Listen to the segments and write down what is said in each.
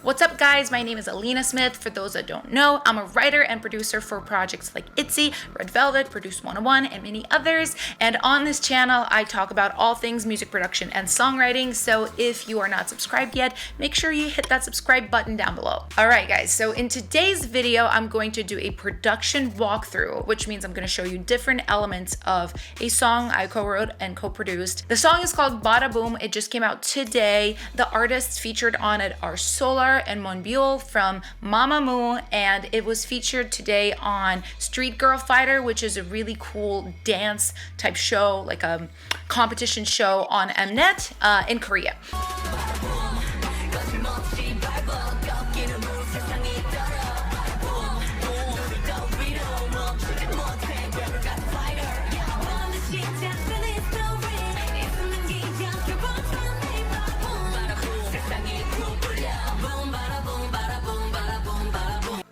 What's up guys, my name is Alina Smith. For those that don't know, I'm a writer and producer for projects like ITZY, Red Velvet, Produce 101, and many others. And on this channel, I talk about all things music production and songwriting. So if you are not subscribed yet, make sure you hit that subscribe button down below. All right guys, so in today's video, I'm going to do a production walkthrough, which means I'm going to show you different elements of a song I co-wrote and co-produced. The song is called BADA BOOM. It just came out today. The artists featured on it are LYRE and Byul from Mamamoo, and it was featured today on Street Girl Fighter, which is a really cool dance type show, like a competition show on Mnet in Korea.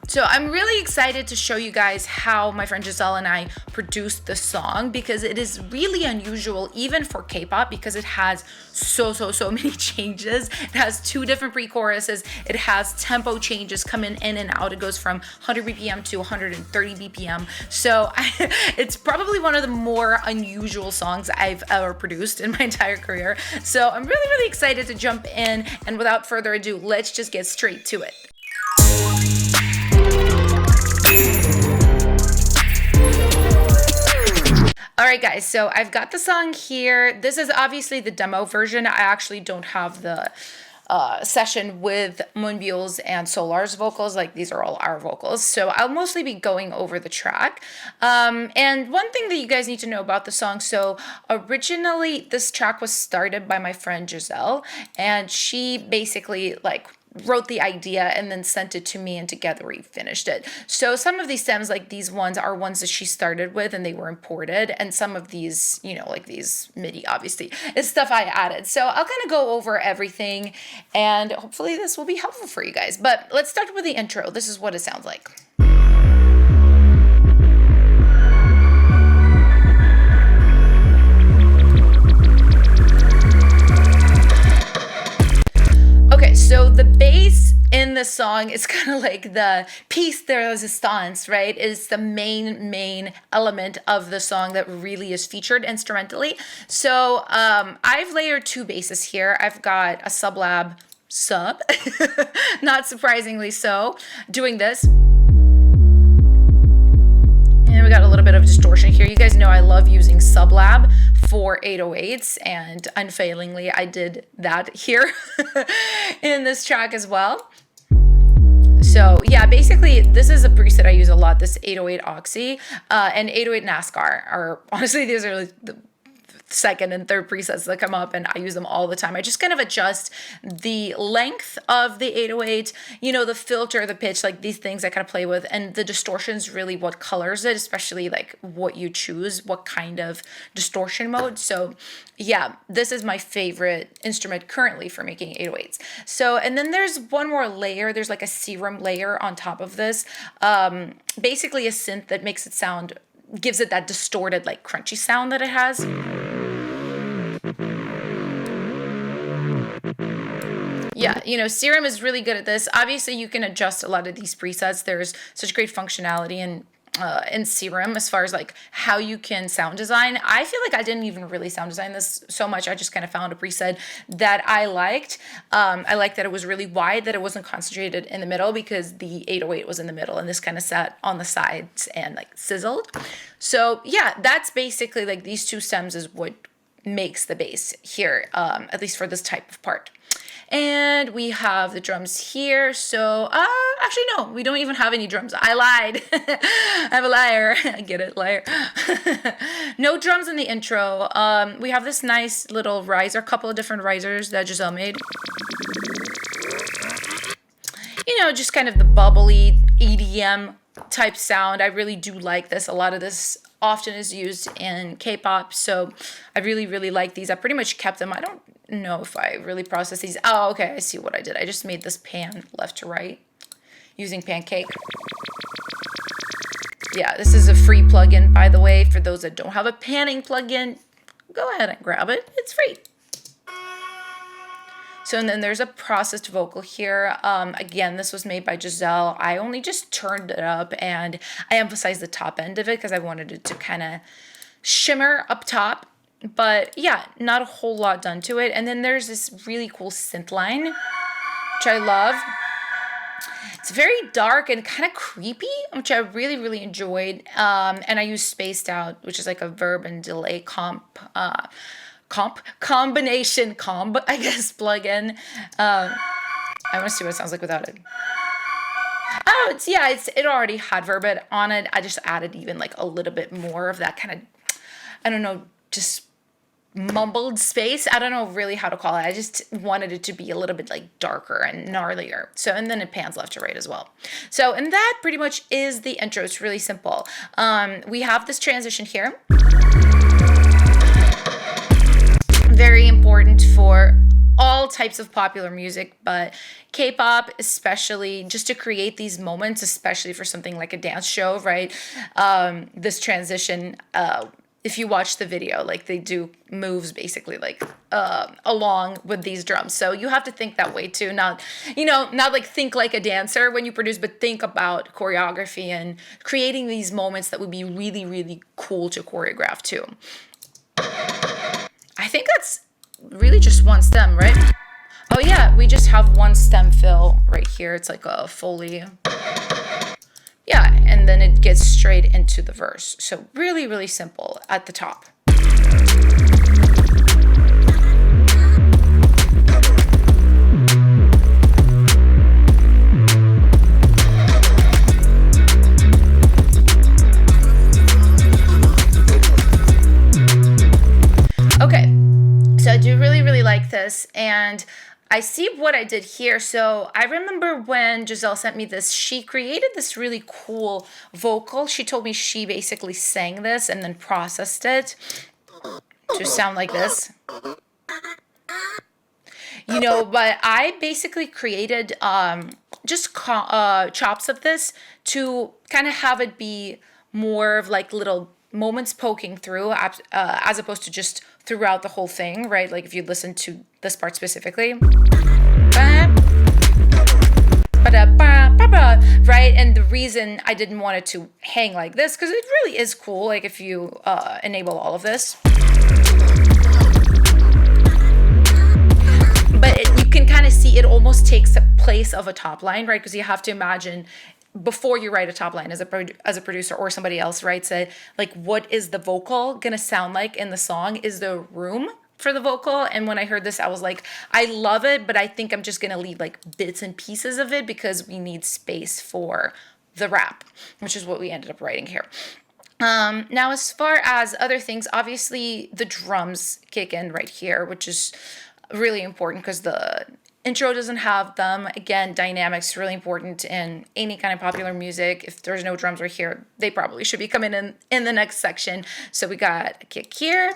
So I'm really excited to show you guys how my friend Gisselle and I produced the song, because it is really unusual even for K-pop, because it has so many changes. It has 2 different pre-choruses. It has tempo changes coming in and out. It goes from 100 BPM to 130 BPM. So it's probably one of the more unusual songs I've ever produced in my entire career. So I'm really excited to jump in, and without further ado, let's just get straight to it. Alright guys, so I've got the song here. This is obviously the demo version. I actually don't have the session with Byul's and LYRE's vocals. Like, these are all our vocals. So I'll mostly be going over the track. And one thing that you guys need to know about the song, so originally this track was started by my friend Gisselle, and she basically wrote the idea and then sent it to me, and together we finished it. So some of these stems, like these ones, are ones that she started with and they were imported, and some of these, you know, like these MIDI obviously is stuff I added. So I'll kind of go over everything, and hopefully this will be helpful for you guys. But let's start with the intro. This is what it sounds like. So the bass in the song is kind of like the piece de resistance, right? Is the main element of the song that really is featured instrumentally. So I've layered 2 basses here. I've got a sub, not surprisingly so, doing this. And we got a little bit of distortion here. You guys know I love using sublab for 808s, and unfailingly I did that here in this track as well. So yeah, basically this is a preset I use a lot, this 808 Oxy and 808 NASCAR are honestly, these are like the second and third presets that come up, and I use them all the time. I just kind of adjust the length of the 808, you know, the filter, the pitch, like these things I kind of play with, and the distortion is really what colors it, especially like what you choose, what kind of distortion mode. So yeah, this is my favorite instrument currently for making 808s. So, and then there's one more layer. There's like a serum layer on top of this. Basically a synth that makes it sound, gives it that distorted, like crunchy sound that it has. Yeah, you know, Serum is really good at this. Obviously, you can adjust a lot of these presets. There's such great functionality in Serum as far as like how you can sound design. I feel like I didn't even really sound design this so much. I just kind of found a preset that I liked. I liked that it was really wide, that it wasn't concentrated in the middle, because the 808 was in the middle and this kind of sat on the sides and like sizzled. So yeah, that's basically like these 2 stems is what makes the bass here, at least for this type of part. And we have the drums here. So, actually, no, we don't even have any drums. I lied. I'm a liar. I get it, liar. No drums in the intro. We have this nice little riser, couple of different risers that Gisselle made. You know, just kind of the bubbly EDM type sound. I really do like this. A lot of this often is used in K-pop, so I really like these. I pretty much kept them. I don't know if I really processed these. Oh, okay, I see what I did. I just made this pan left to right using Pancake. Yeah, this is a free plugin, by the way. For those that don't have a panning plugin, go ahead and grab it. It's free. So, and then there's a processed vocal here. Again, this was made by Gisselle. I only just turned it up and I emphasized the top end of it because I wanted it to kind of shimmer up top. But yeah, not a whole lot done to it. And then there's this really cool synth line, which I love. It's very dark and kind of creepy, which I really, really enjoyed. And I use spaced out, which is like a verb and delay combination I guess, plugin. I want to see what it sounds like without it. Oh, it already had verbed on it. I just added even like a little bit more of that kind of, I don't know, just mumbled space. I don't know really how to call it. I just wanted it to be a little bit like darker and gnarlier. So, and then it pans left to right as well. So, and that pretty much is the intro. It's really simple. We have this transition here. Very important for all types of popular music, but K-pop especially, just to create these moments, especially for something like a dance show, right? This transition, if you watch the video, like they do moves basically like along with these drums. So you have to think that way too. Not like think like a dancer when you produce, but think about choreography and creating these moments that would be really, really cool to choreograph too. I think that's really just one stem, right? Oh yeah, we just have one stem fill right here. It's like a Foley. Yeah, and then it gets straight into the verse. So really, really simple at the top. Okay, so I do really, really like this, and I see what I did here. So I remember when Gisselle sent me this, she created this really cool vocal. She told me she basically sang this and then processed it to sound like this. But I basically created just chops of this to kind of have it be more of like little moments poking through as opposed to just throughout the whole thing, right? Like if you listen to this part specifically, right? And the reason I didn't want it to hang like this, because it really is cool, like if you enable all of this. But you can kind of see it almost takes the place of a top line, right? Because you have to imagine before you write a top line as a producer or somebody else writes it, like what is the vocal gonna sound like in the song? Is there room for the vocal? And when I heard this, I was like, I love it, but I think I'm just gonna leave like bits and pieces of it because we need space for the rap, which is what we ended up writing here. Now, as far as other things, obviously the drums kick in right here, which is really important because the intro doesn't have them. Again, dynamics really important in any kind of popular music. If there's no drums right here, they probably should be coming in the next section. So we got a kick here.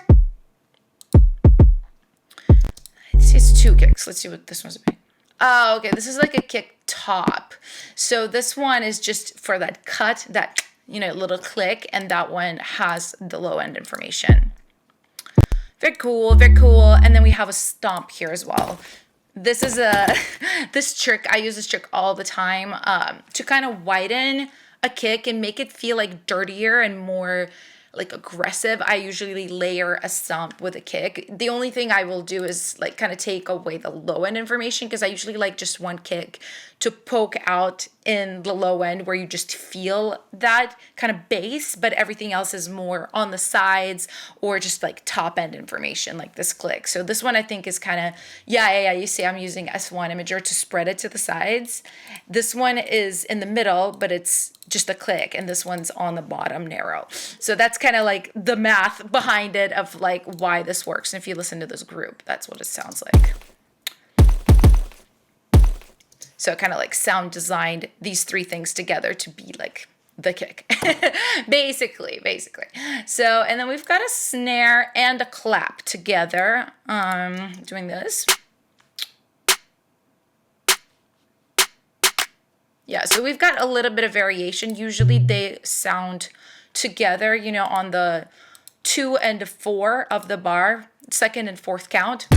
It's two kicks. Let's see what this one's about. Oh, okay. This is like a kick top. So this one is just for that cut, that little click, and that one has the low end information. Very cool, very cool. And then we have a stomp here as well. This is this trick. I use this trick all the time to kind of widen a kick and make it feel like dirtier and more like aggressive. I usually layer a stomp with a kick. The only thing I will do is like kind of take away the low end information because I usually like just one kick to poke out in the low end where you just feel that kind of bass, but everything else is more on the sides or just like top end information like this click. So this one I think is kind of, you see I'm using S1 Imager to spread it to the sides. This one is in the middle, but it's just a click, and this one's on the bottom narrow. So that's kind of like the math behind it of like why this works. And if you listen to this group, that's what it sounds like. So it kind of like sound designed these three things together to be like the kick, basically. So, and then we've got a snare and a clap together, doing this. Yeah, so we've got a little bit of variation. Usually they sound together, on the 2 and 4 of the bar, second and fourth count.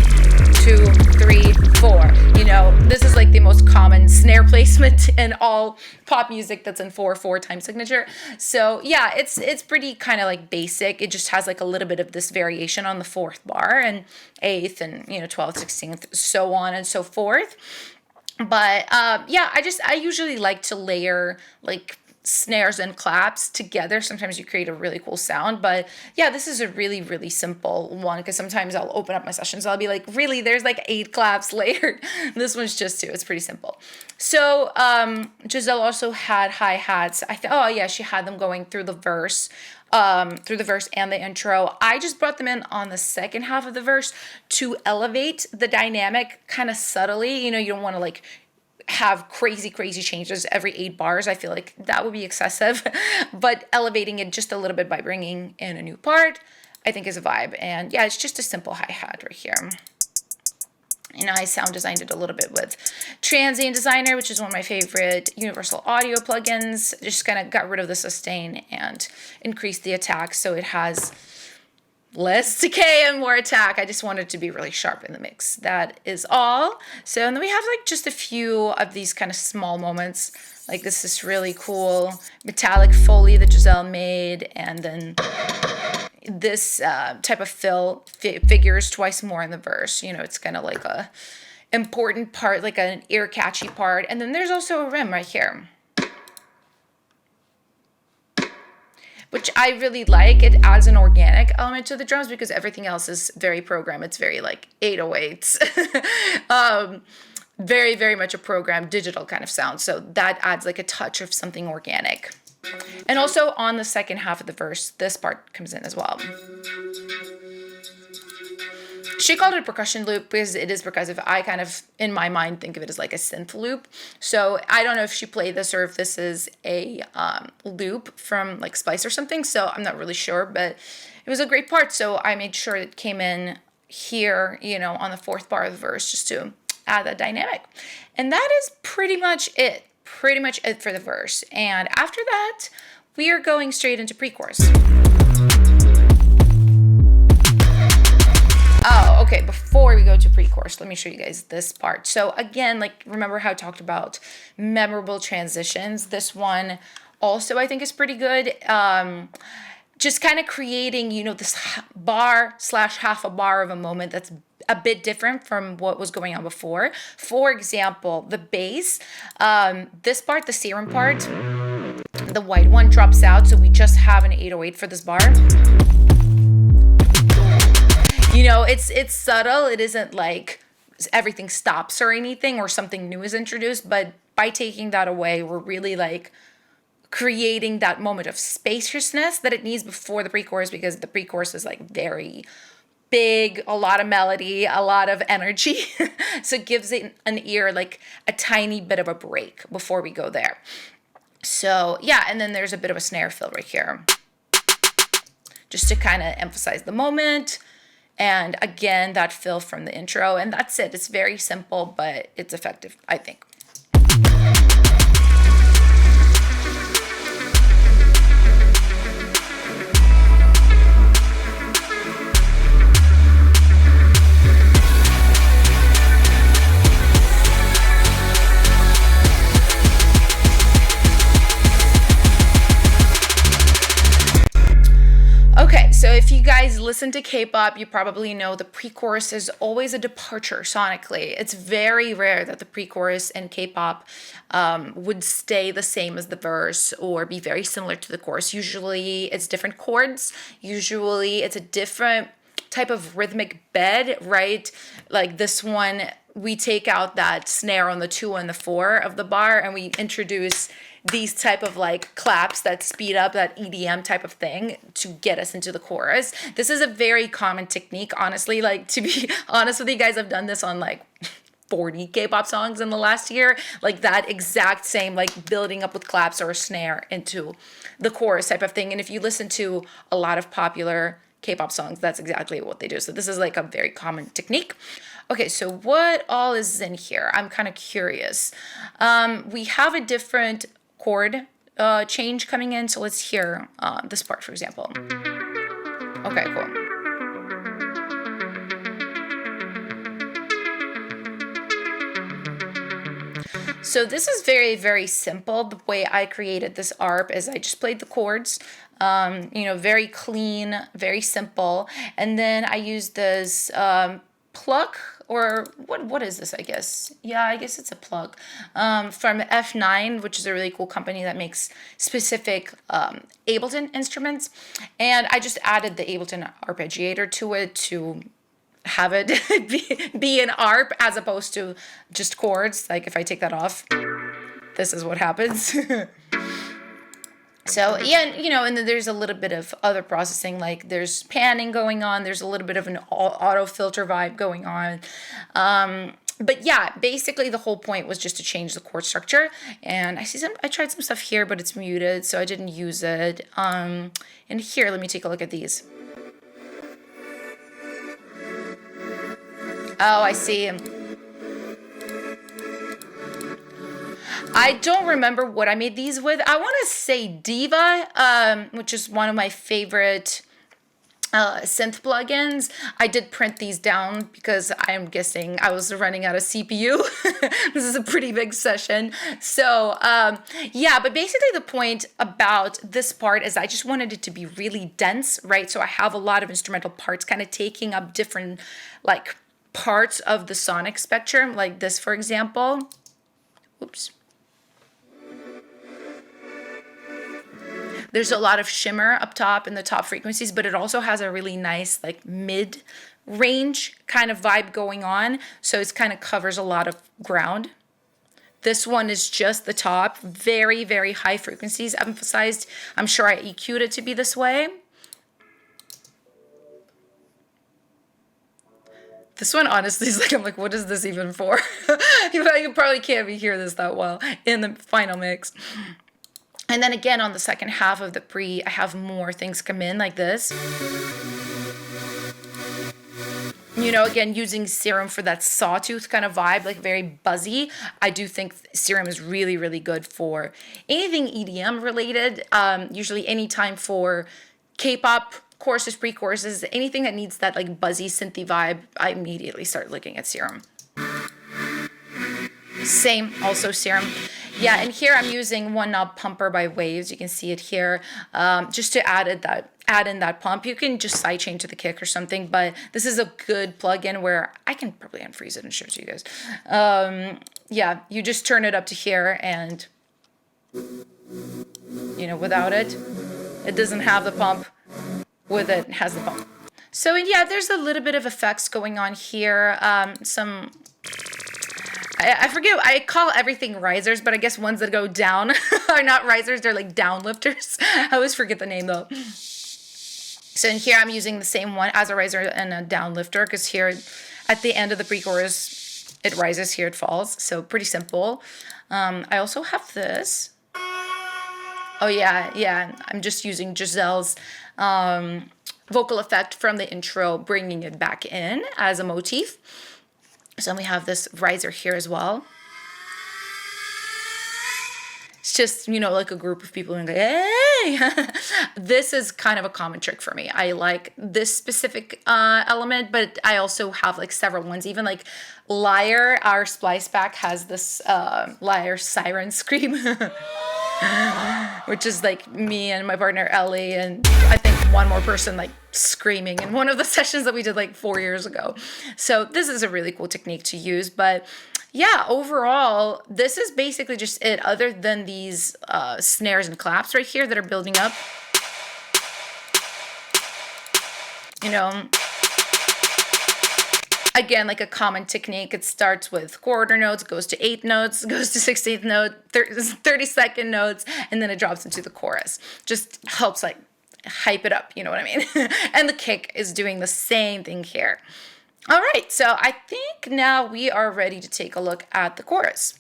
2, 3, 4. You know, this is like the most common snare placement in all pop music that's in 4/4 time signature. So yeah, it's pretty kind of like basic. It just has like a little bit of this variation on the 4th bar and 8th and 12th, 16th, so on and so forth. But yeah, I usually like to layer like snares and claps together. Sometimes you create a really cool sound, but yeah, this is a really, really simple one, because sometimes I'll open up my sessions, I'll be like, really, there's like 8 claps layered. This one's just 2. It's pretty simple. So Gisselle also had hi-hats. Oh yeah, she had them going through the verse and the intro. I just brought them in on the second half of the verse to elevate the dynamic kind of subtly. You don't want to like have crazy changes every 8 bars. I feel like that would be excessive, but elevating it just a little bit by bringing in a new part, I think is a vibe. And yeah, it's just a simple hi-hat right here. And I sound designed it a little bit with Transient Designer, which is one of my favorite universal audio plugins. Just kind of got rid of the sustain and increased the attack so it has less decay and more attack. I just wanted it to be really sharp in the mix. That is all. So, and then we have like just a few of these kind of small moments. Like this is really cool metallic Foley that Gisselle made, and then this type of fill figures twice more in the verse. It's kind of like a important part, like an ear catchy part. And then there's also a rim right here, which I really like. It adds an organic element to the drums because everything else is very programmed. It's very like 808s. Very, very much a programmed digital kind of sound. So that adds like a touch of something organic. And also on the second half of the verse, this part comes in as well. She called it a percussion loop because it is percussive. I kind of, in my mind, think of it as like a synth loop. So I don't know if she played this or if this is a loop from like Spice or something. So I'm not really sure, but it was a great part. So I made sure it came in here, on the 4th bar of the verse just to add that dynamic. And that is pretty much it. Pretty much it for the verse. And after that, we are going straight into pre-chorus. Oh, okay, before we go to pre-chorus, let me show you guys this part. So again, like, remember how I talked about memorable transitions? This one also I think is pretty good. Just kind of creating, this bar / half a bar of a moment that's a bit different from what was going on before. For example, the bass, this part, the serum part, the white one drops out, so we just have an 808 for this bar. It's subtle. It isn't like everything stops or anything or something new is introduced, but by taking that away, we're really like creating that moment of spaciousness that it needs before the pre-chorus, because the pre-chorus is like very big, a lot of melody, a lot of energy. So it gives it an ear like a tiny bit of a break before we go there. So yeah, and then there's a bit of a snare fill right here, just to kind of emphasize the moment. And again, that fill from the intro, and that's it. It's very simple, but it's effective, I think. Okay, so if you guys listen to K-pop, you probably know the pre-chorus is always a departure sonically. It's very rare that the pre-chorus in K-pop would stay the same as the verse or be very similar to the chorus. Usually it's different chords. Usually it's a different type of rhythmic bed, right? Like this one, we take out that snare on the 2 and the 4 of the bar, and we introduce these type of like claps that speed up that EDM type of thing to get us into the chorus. This is a very common technique, honestly. Like, to be honest with you guys, I've done this on like 40 K-pop songs in the last year. Like that exact same, like building up with claps or a snare into the chorus type of thing. And if you listen to a lot of popular K-pop songs, that's exactly what they do. So this is like a very common technique. Okay, so what all is in here? I'm kind of curious. We have a different chord change coming in, so let's hear this part, for example. Okay, cool. So this is very, very simple. The way I created this ARP is I just played the chords, you know, very clean, very simple. And then I used this plug, or what is this, I guess? Yeah, I guess it's a plug from F9, which is a really cool company that makes specific Ableton instruments. And I just added the Ableton arpeggiator to it to have it be an ARP as opposed to just chords. Like if I take that off, this is what happens. So yeah, you know, and then there's a little bit of other processing, like there's panning going on, there's a little bit of an auto filter vibe going on. But yeah, basically the whole point was just to change the chord structure. And I tried some stuff here, but it's muted, so I didn't use it. And here, let me take a look at these. Oh, I see. I don't remember what I made these with. I want to say Diva, which is one of my favorite synth plugins. I did print these down because I'm guessing I was running out of CPU. This is a pretty big session. So yeah, but basically the point about this part is I just wanted it to be really dense, right? So I have a lot of instrumental parts kind of taking up different like parts of the sonic spectrum, like this, for example. Oops. There's a lot of shimmer up top in the top frequencies, but it also has a really nice like mid-range kind of vibe going on. So it kind of covers a lot of ground. This one is just the top, very, very high frequencies emphasized. I'm sure I EQ'd it to be this way. This one honestly is like, I'm like, what is this even for? You probably can't hear this that well in the final mix. And then again, on the second half of the pre, I have more things come in like this. You know, again, using Serum for that sawtooth kind of vibe, like very buzzy. I do think Serum is really, really good for anything EDM related. Usually anytime for K-pop, choruses, pre-choruses, anything that needs that like buzzy synthy vibe, I immediately start looking at Serum. Same, also Serum. Yeah, and here I'm using One Knob Pumper by Waves. You can see it here, just to add in that pump. You can just sidechain to the kick or something, but this is a good plugin where I can probably unfreeze it and show it to you guys. Yeah, you just turn it up to here, and you know, without it, it doesn't have the pump. With it has the pump. So yeah, there's a little bit of effects going on here. Some, I forget, I call everything risers, but I guess ones that go down are not risers, they're like down lifters. I always forget the name though. So in here I'm using the same one as a riser and a down lifter, because here at the end of the pre-chorus, it rises, here it falls. So pretty simple. I also have this. Oh yeah, I'm just using Giselle's vocal effect from the intro, bringing it back in as a motif. So we have this riser here as well. It's just, you know, like a group of people and go, hey! This is kind of a common trick for me. I like this specific element, but I also have like several ones. Even like LYRE, our splice back has this LYRE siren scream. Which is like me and my partner Elli, and I think one more person like screaming in one of the sessions that we did like 4 years ago. So this is a really cool technique to use. But yeah, overall, this is basically just it, other than these snares and claps right here that are building up. You know, again, like a common technique, it starts with quarter notes, goes to 8th notes, goes to 16th note, 32nd notes, and then it drops into the chorus. Just helps like hype it up, you know what I mean? And the kick is doing the same thing here. All right, so I think now we are ready to take a look at the chorus.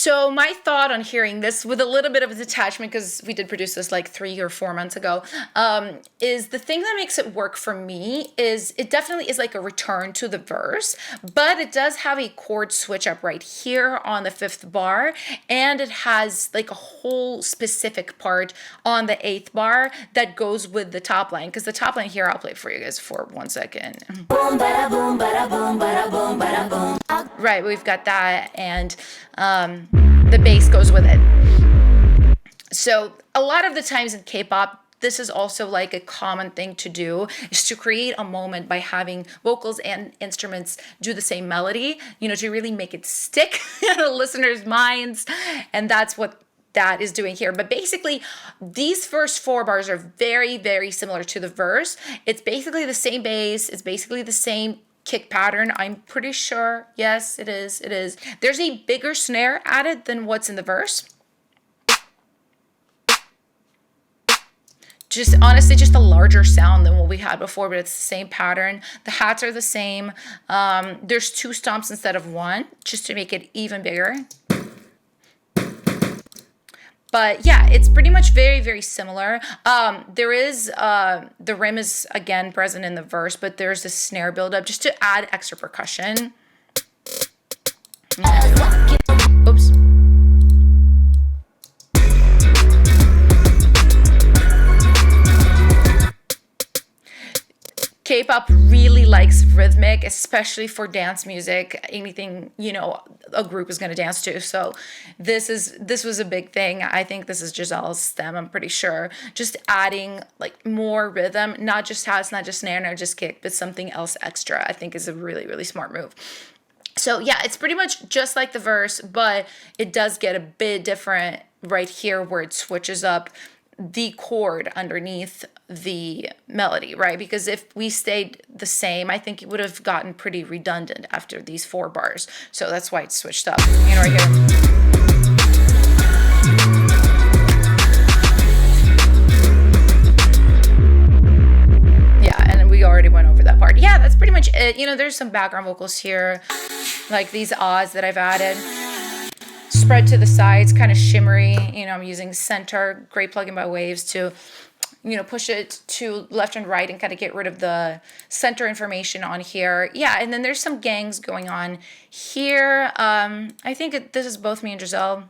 So my thought on hearing this with a little bit of a detachment, because we did produce this like 3 or 4 months ago, is the thing that makes it work for me is it definitely is like a return to the verse, but it does have a chord switch up right here on the 5th bar, and it has like a whole specific part on the 8th bar that goes with the top line, because the top line here, I'll play for you guys for 1 second. Boom, bada boom, bada boom, bada boom, bada boom. Right, we've got that, and the bass goes with it. So a lot of the times in K-pop, this is also like a common thing to do, is to create a moment by having vocals and instruments do the same melody, you know, to really make it stick in the listeners' minds. And that's what that is doing here. But basically, these first 4 bars are very, very similar to the verse. It's basically the same bass. It's basically the same kick pattern. I'm pretty sure. Yes, it is. It is. There's a bigger snare added than what's in the verse. Just honestly, just a larger sound than what we had before, but it's the same pattern. The hats are the same. There's 2 stomps instead of 1, just to make it even bigger. But yeah, it's pretty much very, very similar. There is, the rim is again present in the verse, but there's this snare buildup just to add extra percussion. Oops. K-pop really likes rhythmic, especially for dance music, anything, you know, a group is going to dance to. So this was a big thing. I think this is Giselle's stem, I'm pretty sure. Just adding like more rhythm, not just hats, not just snare, not just kick, but something else extra, I think is a really, really smart move. So yeah, it's pretty much just like the verse, but it does get a bit different right here where it switches up the chord underneath the melody, right? Because if we stayed the same, I think it would have gotten pretty redundant after these 4 bars. So that's why it's switched up, you know, right here. Yeah, and we already went over that part. Yeah, that's pretty much it. You know, there's some background vocals here, like these ahs that I've added. Spread to the sides, kind of shimmery. You know, I'm using center, great plugin by Waves to, you know, push it to left and right and kind of get rid of the center information on here. Yeah, and then there's some gangs going on here. I think this is both me and Gisselle.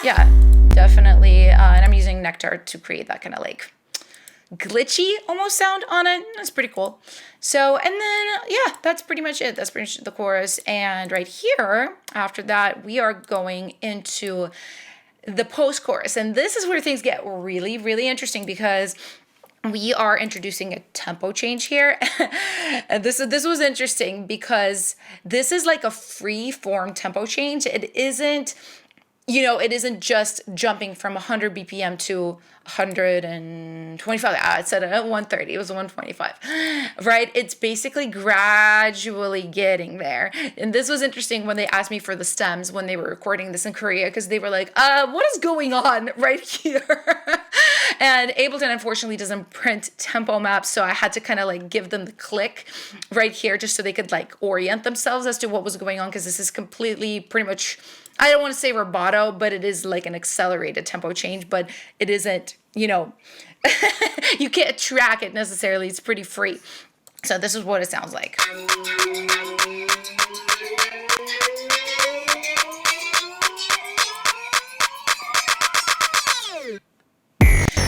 Yeah, definitely. And I'm using Nectar to create that kind of like glitchy almost sound on it. That's pretty cool. So, and then, yeah, that's pretty much it. That's pretty much the chorus. And right here, after that, we are going into the post-chorus. And this is where things get really, really interesting, because we are introducing a tempo change here. And this was interesting because this is like a free form tempo change. It isn't, you know, it isn't just jumping from 100 BPM to 125. It said at 130. It was 125, right? It's basically gradually getting there. And this was interesting when they asked me for the stems when they were recording this in Korea, because they were like, what is going on right here? And Ableton unfortunately doesn't print tempo maps, so I had to kind of like give them the click right here just so they could like orient themselves as to what was going on, because this is completely pretty much, I don't want to say rubato, but it is like an accelerated tempo change, but it isn't, you know, you can't track it necessarily. It's pretty free. So this is what it sounds like.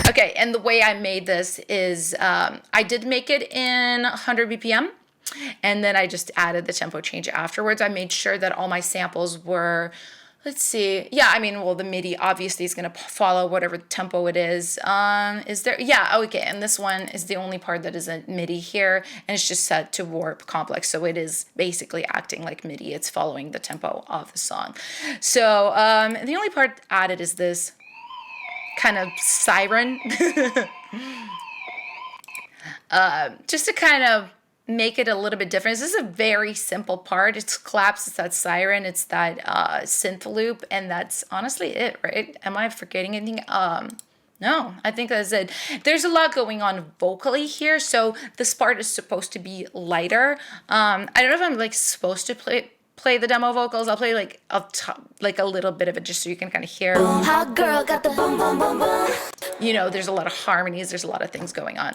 Okay, and the way I made this is I did make it in 100 BPM. And then I just added the tempo change afterwards. I made sure that all my samples were, let's see. Yeah, I mean, well, the MIDI obviously is going to follow whatever tempo it is. Is there? Yeah, okay. And this one is the only part that isn't MIDI here. And it's just set to warp complex. So it is basically acting like MIDI. It's following the tempo of the song. So the only part added is this kind of siren. Just to kind of make it a little bit different. This is a very simple part. It's claps, it's that siren, it's that synth loop, and that's honestly it, right? Am I forgetting anything? No, I think that's it. There's a lot going on vocally here, so this part is supposed to be lighter. I don't know if I'm like supposed to play the demo vocals. I'll play like a little bit of it just so you can kind of hear. Hot girl got the boom, boom, boom, boom. You know, there's a lot of harmonies. There's a lot of things going on.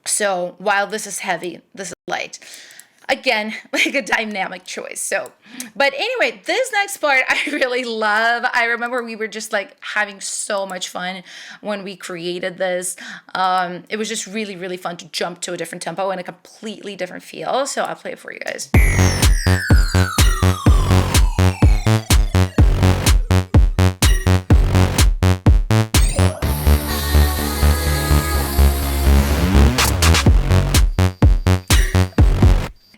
So while this is heavy, this is light. Again, like a dynamic choice. So, but anyway, this next part I really love. I remember we were just like having so much fun when we created this. It was just really, really fun to jump to a different tempo and a completely different feel. So I'll play it for you guys.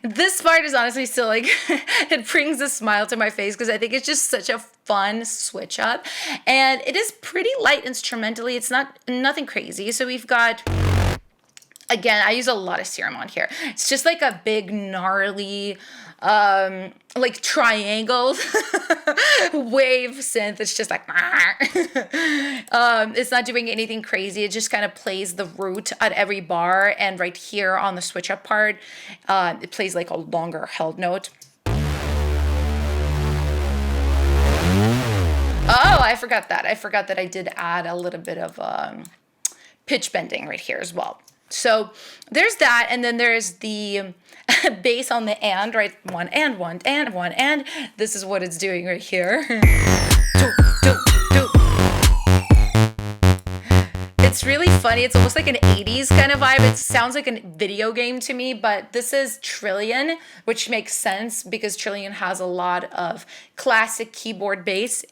This part is honestly still like, it brings a smile to my face because I think it's just such a fun switch up. And it is pretty light instrumentally. It's nothing crazy. So we've got, again, I use a lot of serum on here. It's just like a big gnarly, like triangle wave synth. It's just like, it's not doing anything crazy. It just kind of plays the root at every bar. And right here on the switch up part, it plays like a longer held note. Oh, I forgot that. I forgot that I did add a little bit of pitch bending right here as well. So there's that, and then there's the bass on the and, right? One and one and one and. This is what it's doing right here. It's really funny. It's almost like an 80s kind of vibe. It sounds like a video game to me, but this is Trillion, which makes sense because Trillion has a lot of classic keyboard bass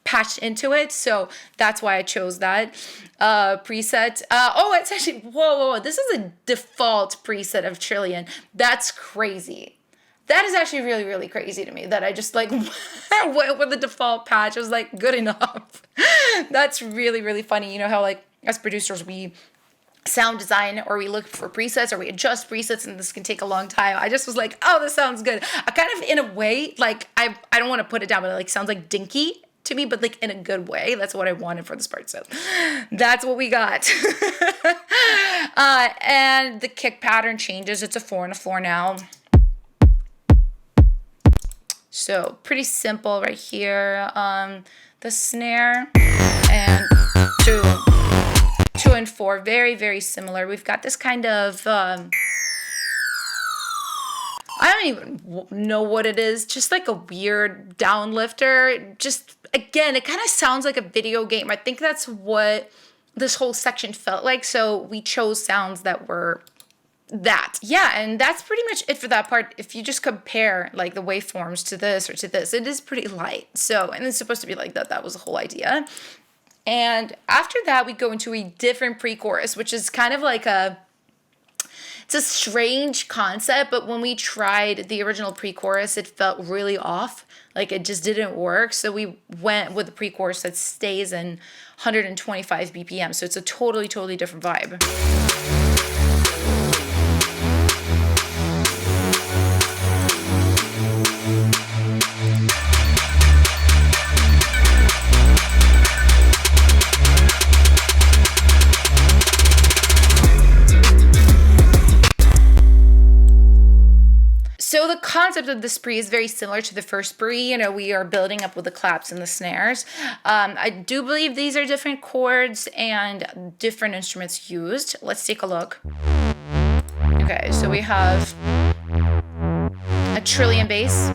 patched into it, so that's why I chose that preset. Oh, it's actually, whoa, this is a default preset of Trillion. That's crazy. That is actually really, really crazy to me that I just like went with the default patch. I was like, good enough. That's really, really funny. You know how like as producers we sound design or we look for presets or we adjust presets and this can take a long time. I just was like, oh, this sounds good. I kind of in a way, like I don't want to put it down, but it like sounds like dinky to me, but like in a good way. That's what I wanted for this part. So that's what we got. And the kick pattern changes. It's a 4 and a 4 now. So pretty simple right here. The snare and 2 and 4, very, very similar. We've got this kind of, I don't even know what it is. Just like a weird downlifter. Just, again, it kind of sounds like a video game. I think that's what this whole section felt like. So we chose sounds that were that. Yeah, and that's pretty much it for that part. If you just compare like the waveforms to this or to this, it is pretty light. So, and it's supposed to be like that. That was the whole idea. And after that, we go into a different pre-chorus, which is kind of like it's a strange concept, but when we tried the original pre-chorus, it felt really off. Like it just didn't work. So we went with the pre-chorus that stays in 125 BPM. So it's a totally, totally different vibe. So the concept of the spree is very similar to the first spree. You know, we are building up with the claps and the snares. I do believe these are different chords and different instruments used. Let's take a look. Okay, so we have a Trillion bass.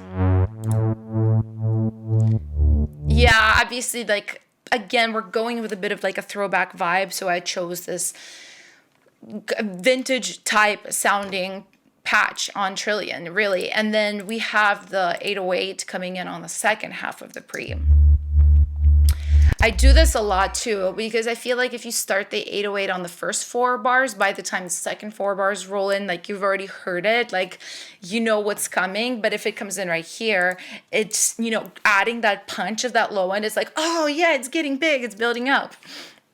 Yeah, obviously, like, again, we're going with a bit of like a throwback vibe. So I chose this vintage type sounding patch on Trillion, really. And then we have the 808 coming in on the second half of the pre. I do this a lot too because I feel like if you start the 808 on the first 4 bars, by the time the second 4 bars roll in, like you've already heard it, like you know what's coming. But if it comes in right here, it's, you know, adding that punch of that low end. It's like, oh yeah, it's getting big, it's building up.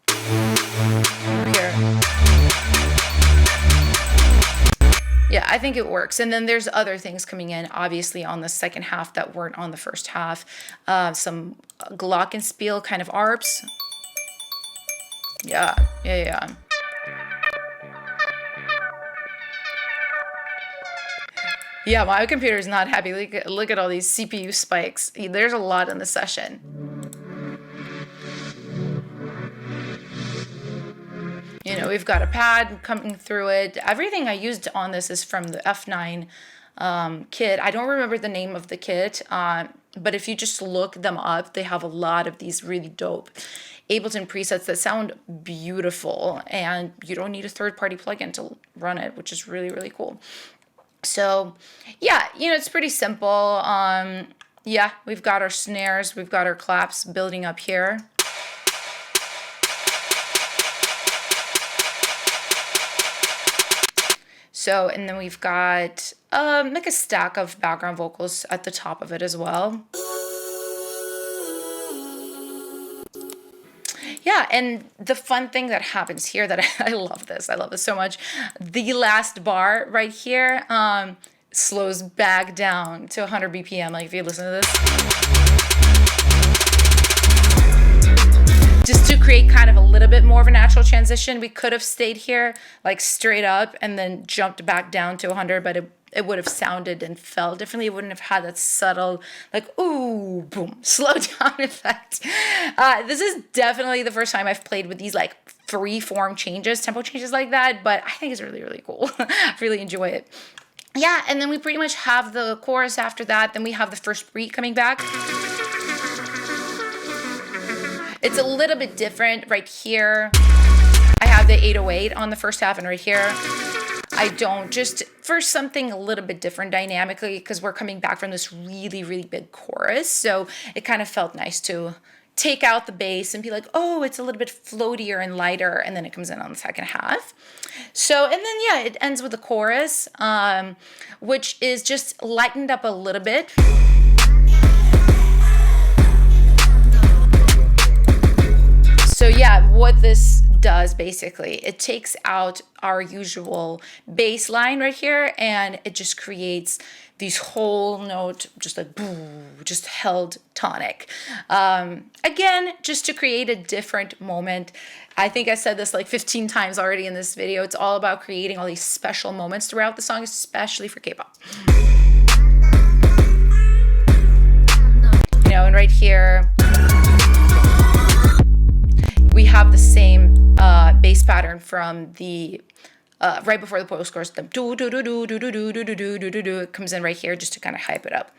Here. Yeah, I think it works. And then there's other things coming in, obviously, on the second half that weren't on the first half. Some glockenspiel kind of arps. Yeah. Yeah, my computer is not happy. Look at all these CPU spikes. There's a lot in the session. You know, we've got a pad coming through it. Everything I used on this is from the F9 kit. I don't remember the name of the kit, but if you just look them up, they have a lot of these really dope Ableton presets that sound beautiful, and you don't need a third-party plugin to run it, which is really, really cool. So yeah, you know, it's pretty simple. Yeah, we've got our snares, we've got our claps building up here. So, and then we've got like a stack of background vocals at the top of it as well. Yeah, and the fun thing that happens here that I love this so much. The last bar right here slows back down to 100 BPM. Like if you listen to this. Just to create kind of a little bit more of a natural transition, we could have stayed here like straight up and then jumped back down to 100, but it would have sounded and felt differently. It wouldn't have had that subtle, like, ooh, boom, slow down effect. This is definitely the first time I've played with these like free form changes, tempo changes like that, but I think it's really, really cool. I really enjoy it. Yeah, and then we pretty much have the chorus after that. Then we have the first beat coming back. It's a little bit different right here. I have the 808 on the first half, and right here I don't, just for something a little bit different dynamically, because we're coming back from this really, really big chorus. So it kind of felt nice to take out the bass and be like, oh, it's a little bit floatier and lighter, and then it comes in on the second half. So, and then yeah, it ends with the chorus, which is just lightened up a little bit. So yeah, what this does basically, it takes out our usual bass line right here, and it just creates these whole note, just like boo, just held tonic. Again, just to create a different moment. I think I said this like 15 times already in this video. It's all about creating all these special moments throughout the song, especially for K-pop. You know, and right here, we have the same bass pattern from the right before the post-chorus. The do do do do do do do do do do do do. It comes in right here just to kind of hype it up.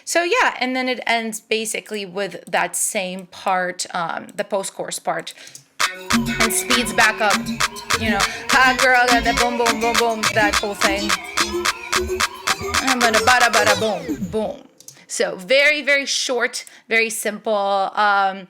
So yeah, and then it ends basically with that same part, the post-chorus part, and speeds back up. You know, hot girl got that boom boom boom boom, that whole thing. I'm gonna bada bada boom boom. So very, very short, very simple, and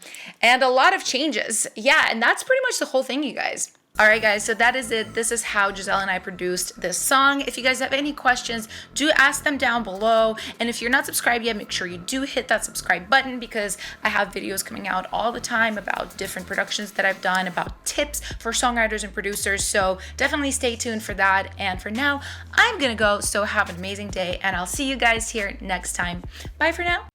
a lot of changes. Yeah, and that's pretty much the whole thing, you guys. All right, guys, so that is it. This is how Gisselle and I produced this song. If you guys have any questions, do ask them down below. And if you're not subscribed yet, make sure you do hit that subscribe button, because I have videos coming out all the time about different productions that I've done, about tips for songwriters and producers. So definitely stay tuned for that. And for now, I'm gonna go. So have an amazing day, and I'll see you guys here next time. Bye for now.